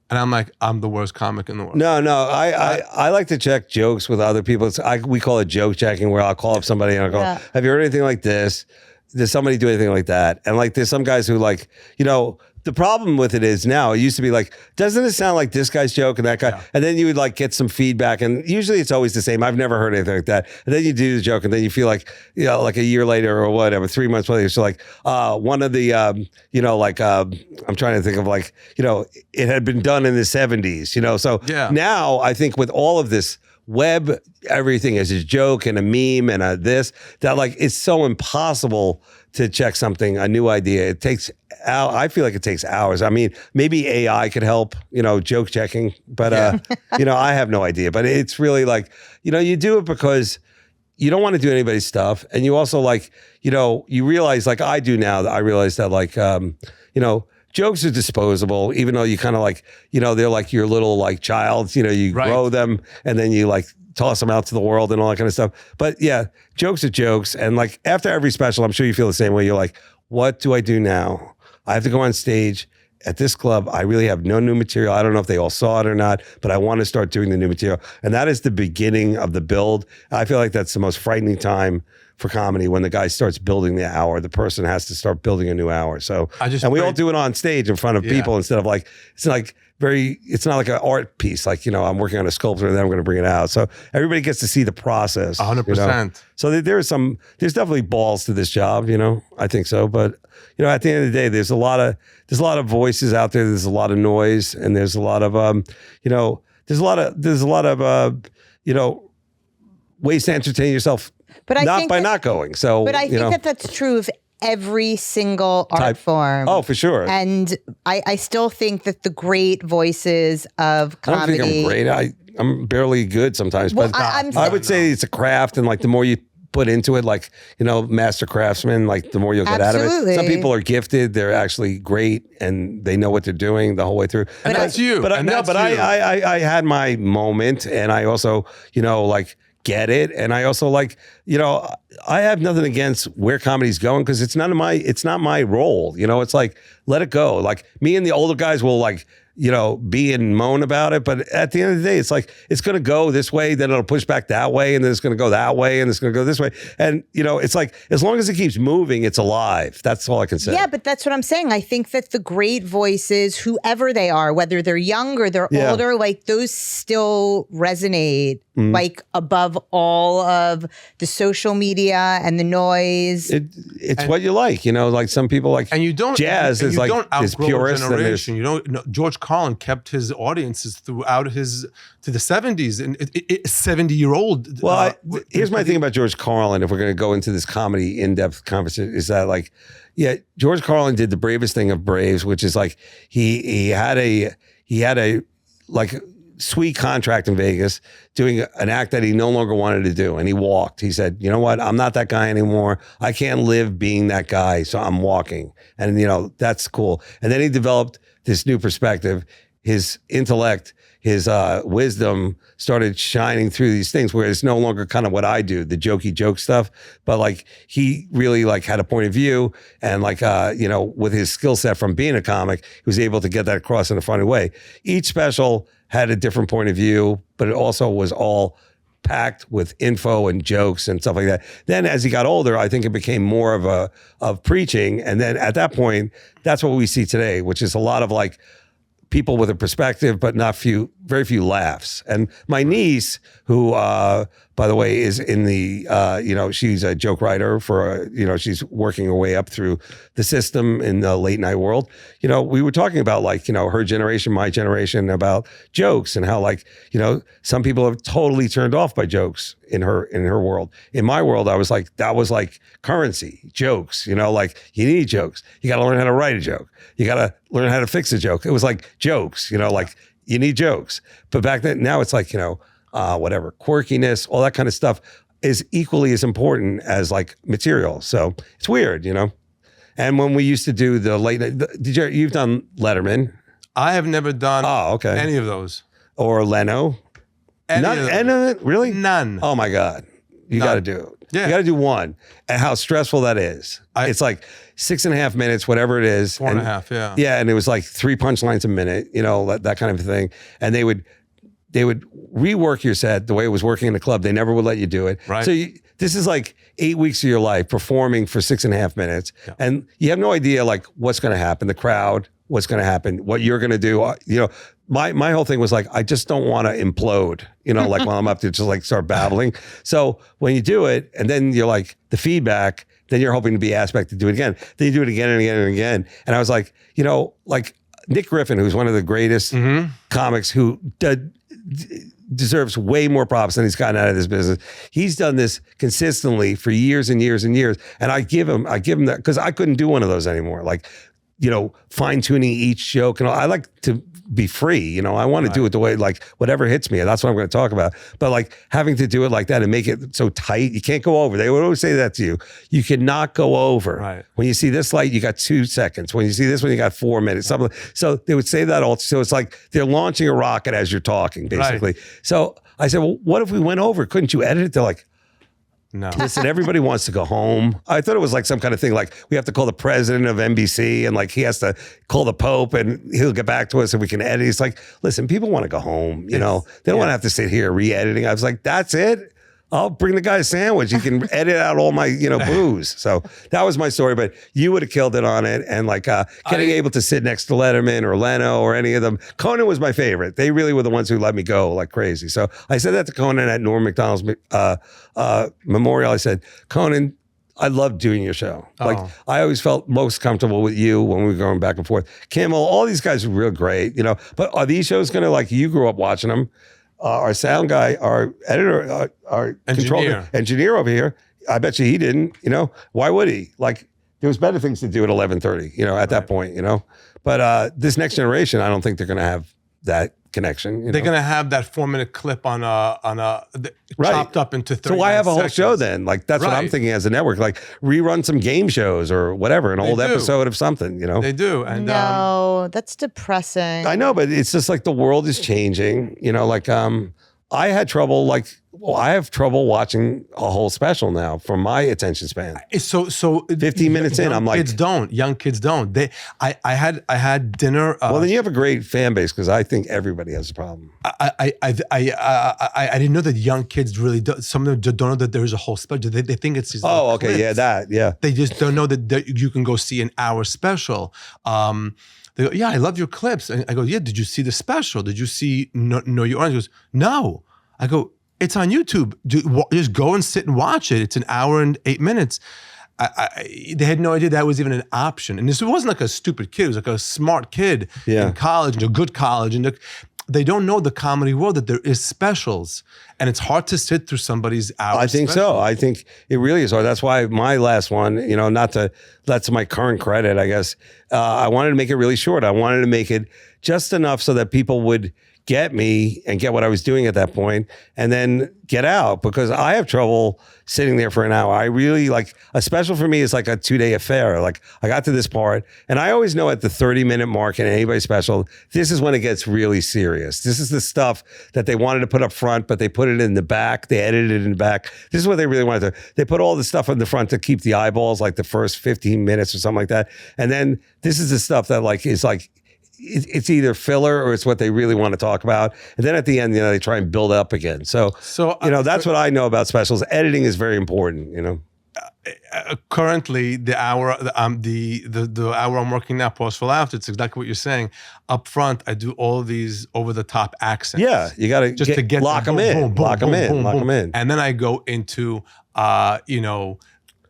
And I'm like, I'm the worst comic in the world. No, I like to check jokes with other people. We call it joke checking, where I'll call up somebody and I'll go, have you heard anything like this? does somebody do anything like that? And like, there's some guys who like, the problem with it is now, it used to be like, doesn't it sound like this guy's joke and that guy? Yeah. And then you would like get some feedback, and usually it's always the same. I've never heard anything like that. And then you do the joke, and then you feel like, like a year later or whatever, 3 months later, so like one of the, I'm trying to think of like, it had been done in the 70s, so now I think with all of this web, everything is a joke and a meme and a this, that like, it's so impossible to check something, a new idea. It takes I feel like it takes hours. I mean, maybe AI could help, joke checking, but I have no idea. But it's really like, you do it because you don't want to do anybody's stuff, and you also like, you realize, like I do now, that I realize that like, jokes are disposable, even though you kind of like, they're like your little like child, you grow them and then you like toss them out to the world and all that kind of stuff. But yeah, jokes are jokes. And like after every special, I'm sure you feel the same way. You're like, what do I do now? I have to go on stage at this club. I really have no new material. I don't know if they all saw it or not, but I want to start doing the new material. And that is the beginning of the build. I feel like that's the most frightening time for comedy, when the guy starts building the hour. The person has to start building a new hour. So, and we all do it on stage in front of people instead of like, it's not like an art piece. Like, I'm working on a sculpture and then I'm going to bring it out. So everybody gets to see the process. 100%. So there's definitely balls to this job, I think so. But, at the end of the day, there's a lot of voices out there. There's a lot of noise, and there's a lot of, there's a lot of ways to entertain yourself. But not going. So, but I think that's true of every single art form. Oh, for sure. And I still think that the great voices of comedy. I don't think I'm great. I'm barely good sometimes. Well, but I would say it's a craft, and like the more you put into it, like, master craftsman, like the more you'll get out of it. Some people are gifted. They're actually great, and they know what they're doing the whole way through. And that's you. But I had my moment, and I also, like, get it. And I also like, I have nothing against where comedy's going, because it's not my role. It's like, let it go. Like, me and the older guys will like, be and moan about it. But at the end of the day, it's like, it's going to go this way, then it'll push back that way, and then it's going to go that way, and it's going to go this way. And, it's like, as long as it keeps moving, it's alive. That's all I can say. Yeah, but that's what I'm saying. I think that the great voices, whoever they are, whether they're young or they're older, like those still resonate, like above all of the social media and the noise. It's what you like, like some people like, and you don't, jazz is like this purist. Generation. George Carlin kept his audiences throughout to the 70s, and 70-year-old. Well, here's my thing about George Carlin. If we're going to go into this comedy in-depth conversation, is that like, George Carlin did the bravest thing of braves, which is like he had a like sweet contract in Vegas doing an act that he no longer wanted to do, and he walked. He said, you know what, I'm not that guy anymore. I can't live being that guy, so I'm walking. And that's cool. And then he developed this new perspective. His intellect, his wisdom started shining through these things, where it's no longer kind of what I do, the jokey joke stuff, but like he really like had a point of view, and like with his skill set from being a comic, he was able to get that across in a funny way. Each special had a different point of view, but it also was all packed with info and jokes and stuff like that. Then as he got older, I think it became more of preaching. And then at that point, that's what we see today, which is a lot of like people with a perspective, but very few laughs. And my niece, who, by the way, is in the, she's a joke writer for, she's working her way up through the system in the late night world. We were talking about like, her generation, my generation, about jokes, and how like, some people are totally turned off by jokes in her world. In my world, I was like, that was like currency, jokes, like you need jokes. You got to learn how to write a joke. You got to learn how to fix a joke. It was like jokes, like you need jokes. But back then, now it's like, whatever, quirkiness, all that kind of stuff is equally as important as like material. So it's weird, And when we used to do the late night, you've done Letterman? I have never done any of those. Or Leno? None of it? Really? None. Oh my God. You got to do it. Yeah. You got to do one. And how stressful that is. It's like 6.5 minutes, whatever it is. 4.5, yeah. Yeah, and it was like 3 punchlines a minute, that kind of thing. And they would rework your set the way it was working in the club. They never would let you do it. Right. So this is like 8 weeks of your life performing for 6.5 minutes, and you have no idea like what's going to happen, the crowd, what's going to happen, what you're going to do. You know, my whole thing was like, I just don't want to implode, you know, like while I'm up there, just like start babbling. So when you do it, and then you're like the feedback, then you're hoping to be asked back to do it again. Then you do it again and again and again. And I was like, you know, like Nick Griffin, who's one of the greatest comics who deserves way more props than he's gotten out of this business. He's done this consistently for years and years and years. And I give him that because I couldn't do one of those anymore. Like, you know, fine tuning each joke. And I like to be free. You know, I want to do it the way, like whatever hits me. And that's what I'm going to talk about. But like having to do it like that and make it so tight, you can't go over. They would always say that to you. You cannot go over. Right. When you see this light, you got 2 seconds. When you see this one, you got 4 minutes. Something. So they would say that all. So it's like they're launching a rocket as you're talking, basically. Right. So I said, well, what if we went over? Couldn't you edit it? They're like, no. Listen, everybody wants to go home. I thought it was like some kind of thing, like we have to call the president of NBC and like he has to call the Pope and he'll get back to us and we can edit. It's like, listen, people want to go home. You know, they don't want to have to sit here re-editing. I was like, that's it. I'll bring the guy a sandwich. He can edit out all my, you know, booze. So that was my story, but you would have killed it on it. And like getting able to sit next to Letterman or Leno or any of them. Conan was my favorite. They really were the ones who let me go like crazy. So I said that to Conan at Norm Macdonald's memorial. I said, Conan, I love doing your show. Like I always felt most comfortable with you when we were going back and forth. Kimmel, all these guys are real great, you know, but are these shows going to, like, you grew up watching them? Our sound guy, our editor, our engineer over here, I bet you he didn't, you know, why would he? Like there was better things to do at 11:30, you know, at that point, you know, but this next generation, I don't think they're going to have that connection. They're going to have that 4-minute clip on a chopped up into 30 So why have a whole seconds. show then? Like that's what I'm thinking as a network, like rerun some game shows or whatever, an old episode of something, you know? They do. And no, that's depressing. I know, but it's just like the world is changing, you know, like I had trouble, like, well, I have trouble watching a whole special now from my attention span. So 15 minutes in, I'm like, young kids don't. I had dinner. Well, then you have a great fan base because I think everybody has a problem. I didn't know that young kids really do. Some of them don't know that there's a whole special. They think it's these clips. Yeah. They just don't know that you can go see an hour special. They go, yeah, I love your clips. And I go, yeah, did you see the special? Did you see Know Your Audience? He goes, no. I go, it's on YouTube. Just go and sit and watch it. It's an hour and 8 minutes. They had no idea that was even an option. And this wasn't like a stupid kid. It was like a smart kid in college, a good college. And they don't know the comedy world that there is specials. And it's hard to sit through somebody's hour. I think so. I think it really is hard. That's why my last one, you know, that's my current credit, I guess. I wanted to make it really short. I wanted to make it just enough so that people would get me and get what I was doing at that point and then get out, because I have trouble sitting there for an hour. I really like a special for me is like a 2-day affair. Like I got to this part and I always know at the 30-minute mark in anybody's special, this is when it gets really serious. This is the stuff that they wanted to put up front, but they put it in the back. They edited it in the back. This is what they really wanted to. They put all the stuff in the front to keep the eyeballs, like the first 15 minutes or something like that. And then this is the stuff that like is like, it's either filler or it's what they really want to talk about. And then at the end, you know, they try and build up again. So you know, that's what I know about specials. Editing is very important, you know. Currently, the hour the hour I'm working now, Pause for Laughter, it's exactly what you're saying. Up front, I do all these over-the-top accents. Yeah, you got to just to lock them in. Lock them in. And then I go into, you know,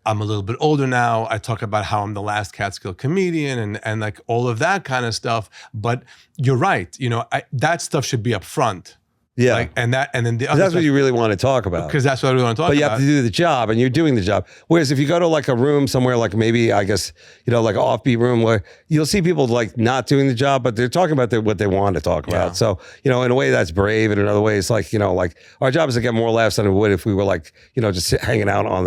I'm a little bit older now. I talk about how I'm the last Catskill comedian and like all of that kind of stuff. But you're right. You know, that stuff should be up front. Yeah. Like, and then the other that's what you really want to talk about. Because that's what I really want to talk about. But you have to do the job and you're doing the job. Whereas if you go to like a room somewhere, like maybe, I guess, you know, like an offbeat room where you'll see people like not doing the job, but they're talking about what they want to talk about. So, you know, in a way that's brave. And in another way, it's like, you know, like our job is to get more laughs than it would if we were like, you know, just hanging out on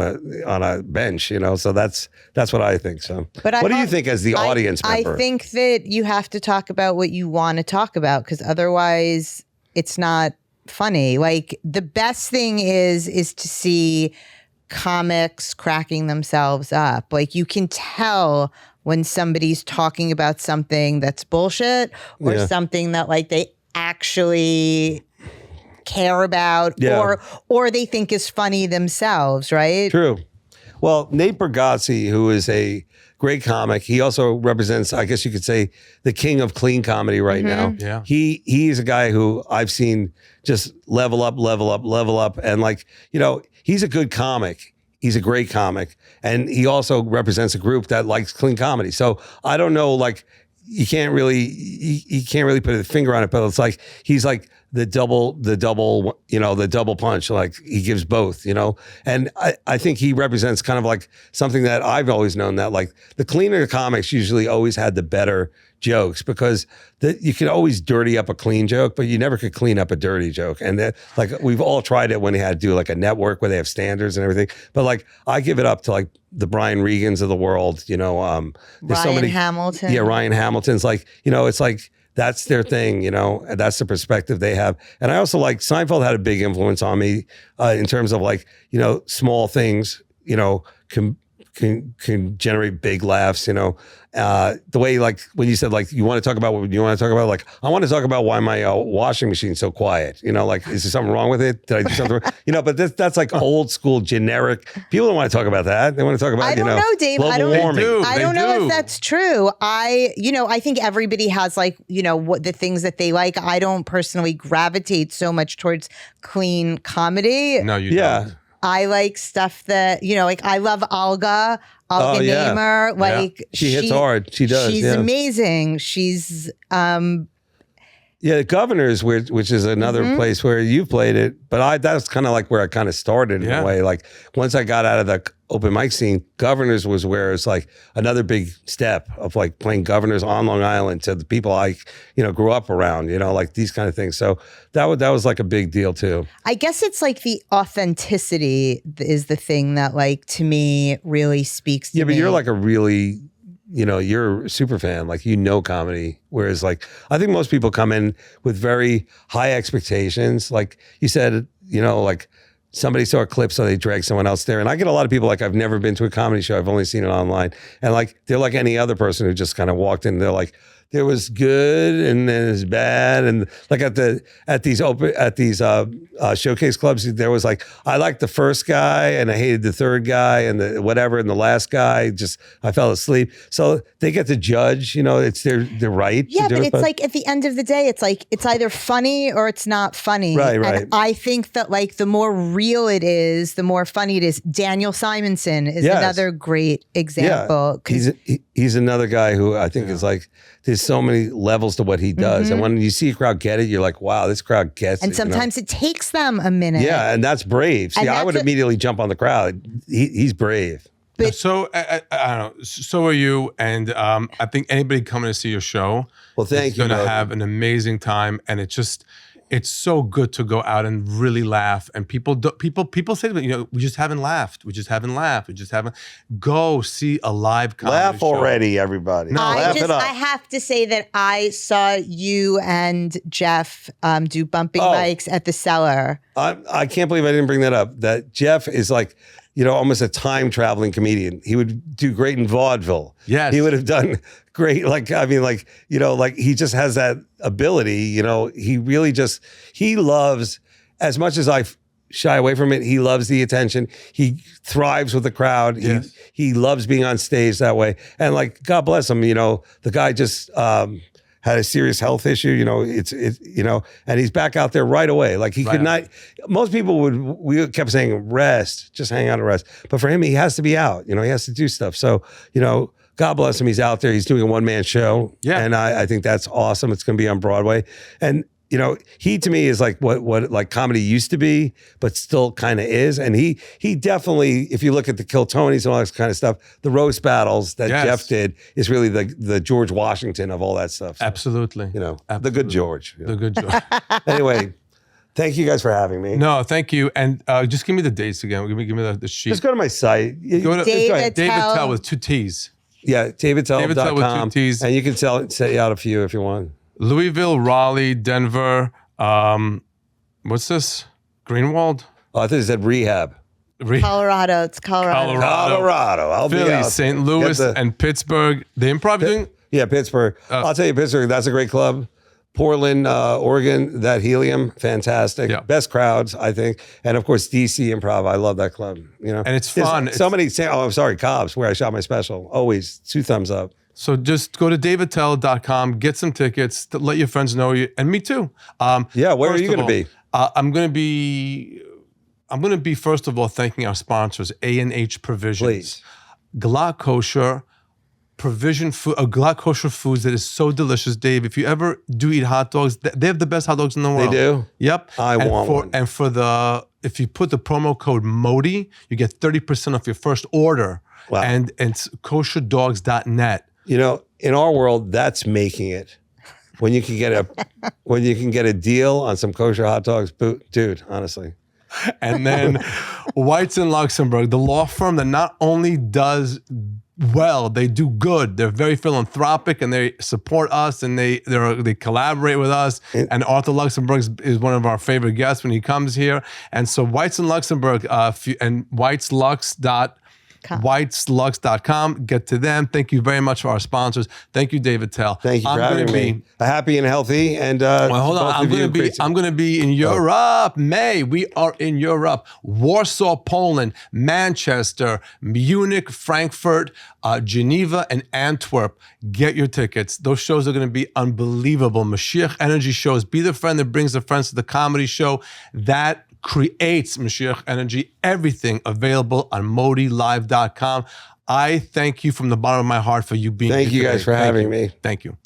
a bench, you know? So that's what I think. So but what do you think as the audience member? I think that you have to talk about what you want to talk about because otherwise it's not funny. Like the best thing is to see comics cracking themselves up. Like you can tell when somebody's talking about something that's bullshit or something that like they actually care about or they think is funny themselves, right? True. Well, Nate Bargatze, who is a great comic, he also represents, I guess you could say, the king of clean comedy right now. Yeah. He's a guy who I've seen just level up, and like, you know, he's a good comic. He's a great comic, and he also represents a group that likes clean comedy. So I don't know, like, you can't really put a finger on it, but it's like he's like the double, you know, the double punch. Like he gives both, you know. And I think he represents kind of like something that I've always known, that like the cleaner comics usually always had the better jokes, because you could always dirty up a clean joke, but you never could clean up a dirty joke. And like we've all tried it when they had to do like a network where they have standards and everything. But like I give it up to like the Brian Regans of the world, you know. There's so many, Hamilton. Yeah, Ryan Hamilton's like, you know, it's like that's their thing, you know, and that's the perspective they have. And I also like Seinfeld had a big influence on me in terms of like, you know, small things, you know, can generate big laughs, you know. The way, like when you said like you want to talk about what you want to talk about, like I want to talk about why my washing machine's so quiet, you know, like is there something wrong with it? Did I do something wrong? You know, but that's like old school generic. People don't want to talk about that. They want to talk about, I don't know, Dave. global warming. I don't know if that's true. I think everybody has like, you know, what the things that they like. I don't personally gravitate so much towards clean comedy. No, you don't. I like stuff that, you know, like I love Olga Namer. Like she hits hard. She does. She's amazing. She's yeah, Governors, which is another place where you've played it, but that's kind of like where I kind of started in a way. Like once I got out of the open mic scene, Governors was where it's like another big step of like playing Governors on Long Island to the people I, you know, grew up around, you know, like these kind of things. So that was like a big deal too. I guess it's like the authenticity is the thing that like to me really speaks to me. Yeah, but you're like a really, you know, you're a super fan, like, you know, comedy. Whereas like, I think most people come in with very high expectations. Like you said, you know, like somebody saw a clip, so they drag someone else there. And I get a lot of people like, I've never been to a comedy show. I've only seen it online. And like, they're like any other person who just kind of walked in. They're like, there was good and then it's bad. And like at these showcase clubs, there was like, I liked the first guy and I hated the third guy and the whatever, and the last guy I fell asleep. So they get to judge, you know, it's their right. Yeah, but it's like at the end of the day, it's like it's either funny or it's not funny. Right. And I think that like the more real it is, the more funny it is. Daniel Simonson is another great example. Yeah. He's another guy who I think is like, there's so many levels to what he does. And when you see a crowd get it, you're like, wow, this crowd gets it. And sometimes it takes them a minute. Yeah, and that's brave. See, I would immediately jump on the crowd. He's brave. But so I don't know. So are you, and I think anybody coming to see your show, thank you, going to have an amazing time, and it's so good to go out and really laugh. And people say to me, you know, we just haven't laughed. We just haven't. Go see a live comedy laugh show. Already, everybody. No, laugh it up. I have to say that I saw you and Jeff do bumping mics at the Cellar. I can't believe I didn't bring that up. That Jeff is like, you know, almost a time traveling comedian. He would do great in vaudeville. Yes. He would have done great. Like, I mean, like, you know, like he just has that ability, you know, he really he loves, as much as I shy away from it, he loves the attention. He thrives with the crowd. Yes. He loves being on stage that way. And like, God bless him, you know, the guy just, had a serious health issue, you know, you know, and he's back out there right away. Like he could not, most people we kept saying rest, just hang out and rest. But for him, he has to be out, you know, he has to do stuff. So, you know, God bless him. He's out there. He's doing a one-man show. Yeah. And I think that's awesome. It's going to be on Broadway. And, you know, he to me is like what like comedy used to be, but still kind of is. And he definitely, if you look at the Kill Tonys and all that kind of stuff, the roast battles that Jeff did is really the George Washington of all that stuff. So, absolutely. You know, the good George. You know. The good George. Anyway, thank you guys for having me. No, thank you. And just give me the dates again. Give me the sheet. Just go to my site. Go to Dave Attell with 2 T's. Yeah, daveattell.com. Dave Attell with 2 T's. And you can set you out a few if you want. Louisville, Raleigh, Denver. What's this? Greenwald? Oh, I thought it said rehab. Colorado. It's Colorado. I'll Philly, be out. St. Louis, and Pittsburgh. The Improv doing? Yeah, Pittsburgh. I'll tell you, Pittsburgh, that's a great club. Portland, Oregon, that Helium, fantastic. Yeah. Best crowds, I think. And of course, DC Improv. I love that club. You know, And it's fun. So many say, oh, I'm sorry, Cobb's, where I shot my special. Always 2 thumbs up. So just go to daveattell.com, get some tickets, let your friends know you, and me too. Yeah, where are you going to be? I'm going to be first of all thanking our sponsors, A&H Provisions, Please. Glatt Kosher provision food, Glatt Kosher foods that is so delicious, Dave. If you ever do eat hot dogs, they have the best hot dogs in the world. They do? Yep. I want one. And if you put the promo code MODI, you get 30% off your first order. Wow. And it's kosherdogs.net. You know, in our world, that's making it. When you can get a deal on some kosher hot dogs, dude, honestly. And then Whites in Luxembourg, the law firm that not only does well, they do good. They're very philanthropic and they support us and they collaborate with us. And Arthur Luxembourg is one of our favorite guests when he comes here. And so Whites in Luxembourg and whiteslux.com. Get to them. Thank you very much for our sponsors. Thank you, Dave Attell. Thank you for having me. Happy and healthy. And hold on. I'm going to be in Europe. May. We are in Europe. Warsaw, Poland, Manchester, Munich, Frankfurt, Geneva, and Antwerp. Get your tickets. Those shows are going to be unbelievable. Mashiach Energy shows. Be the friend that brings the friends to the comedy show. That creates Mashiach Energy. Everything available on modilive.com. I thank you from the bottom of my heart for you being here. Thank you guys for having me. Thank you.